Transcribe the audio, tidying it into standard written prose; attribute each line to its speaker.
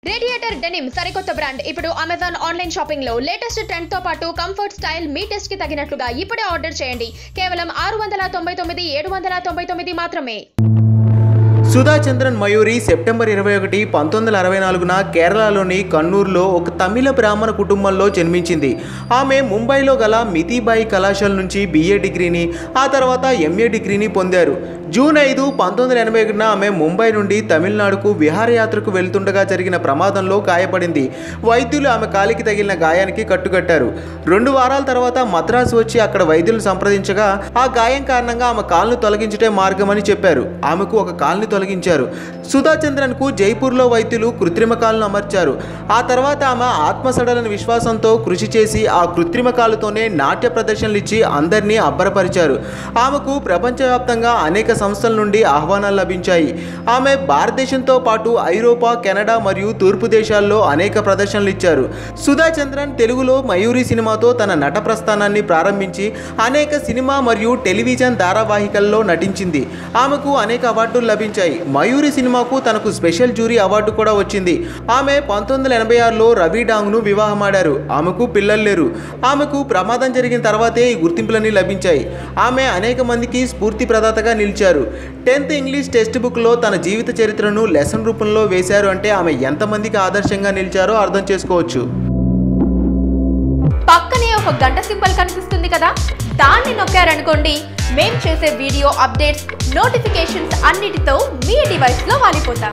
Speaker 1: Radiator denim సరికొత్త brand ఇప్పుడు Amazon online shopping లో లేటెస్ట్ ట్రెండ్ తో పాటు కంఫర్ట్ స్టైల్ మీ టెస్ట్ కి తగినట్లుగా ఇప్పుడే ఆర్డర్ చేయండి. కేవలం 699 799 మాత్రమే.
Speaker 2: సుధా చంద్రన్ మయూరి సెప్టెంబర్ 21, 1964న కేరళలోని కన్నూరులో ఒక తమిళ బ్రాహ్మణ కుటుంబంలో జన్మించింది. ఆమె ముంబైలో గల మితిబాయి కళాశాల నుంచి BA డిగ్రీని, ఆ తర్వాత MA డిగ్రీని పొందారు. జూన్ 5, 1981న ఆమె ముంబై నుండి తమిళనాడుకు విహారయాత్రకు వెళ్తుండగా జరిగిన ప్రమాదంలో గాయపడింది. వైద్యులు ఆమె కాలికి తగిలిన గాయానికి కట్టుకట్టారు. 2 వారాల తర్వాత మద్రాసు వచ్చి అక్కడ వైద్యులను సంప్రదించగా ఆ గాయం కారణంగా ఆమె కాలును తొలగించటే మార్గమని చెప్పారు. ఆమెకు ఒక కాలుని తొలగించారు. సుధా చంద్రన్ కు జైపూర్లో వైద్యులు కృత్రిమ కాలును అమర్చారు. ఆ తర్వాత ఆమె ఆత్మసడలని విశ్వాసంతో కృషి చేసి ఆ కృత్రిమ కాలుతోనే నాట్య ప్రదర్శనలు ఇచ్చి అందరినీ అబ్బరపరిచారు. ఆమెకు ప్రపంచవ్యాప్తంగా అనేక సంస్థల నుండి ఆహ్వానాలు లభించాయి. ఆమె భారతదేశంతో పాటు ఐరోపా, కెనడా మరియు తూర్పు దేశాల్లో అనేక ప్రదర్శనలు ఇచ్చారు. సుధా చంద్రన్ తెలుగులో మయూరి సినిమాతో తన నట ప్రస్థానాన్ని ప్రారంభించి అనేక సినిమా మరియు టెలివిజన్ ధారావాహికల్లో నటించింది. ఆమెకు అనేక అవార్డులు లభించాయి. మయూరి సినిమాకు తనకు స్పెషల్ జ్యూరీ అవార్డు కూడా వచ్చింది. ఆమె 1986లో రవి డాంగ్ను వివాహమాడారు. ఆమెకు పిల్లలు లేరు. ఆమెకు ప్రమాదం జరిగిన తర్వాతే ఈ గుర్తింపులన్నీ లభించాయి. ఆమె అనేక మందికి స్ఫూర్తి ప్రదాతగా నిలిచారు. 10th ఇంగ్లీష్ టెక్స్ట్ బుక్లో తన జీవిత చరిత్రను లెసన్ రూపంలో వేశారు అంటే ఆమె ఎంతమందికి ఆదర్శంగా నిలిచారో అర్థం చేసుకోవచ్చు.
Speaker 1: పక్కనే ఒక గంట సింబల్ కనిపిస్తుంది కదా, దాన్ని నొక్కారనుకోండి, మేం చేసే వీడియో అప్డేట్స్, నోటిఫికేషన్స్ అన్నిటితో మీ డివైస్లో వాలిపోతాం.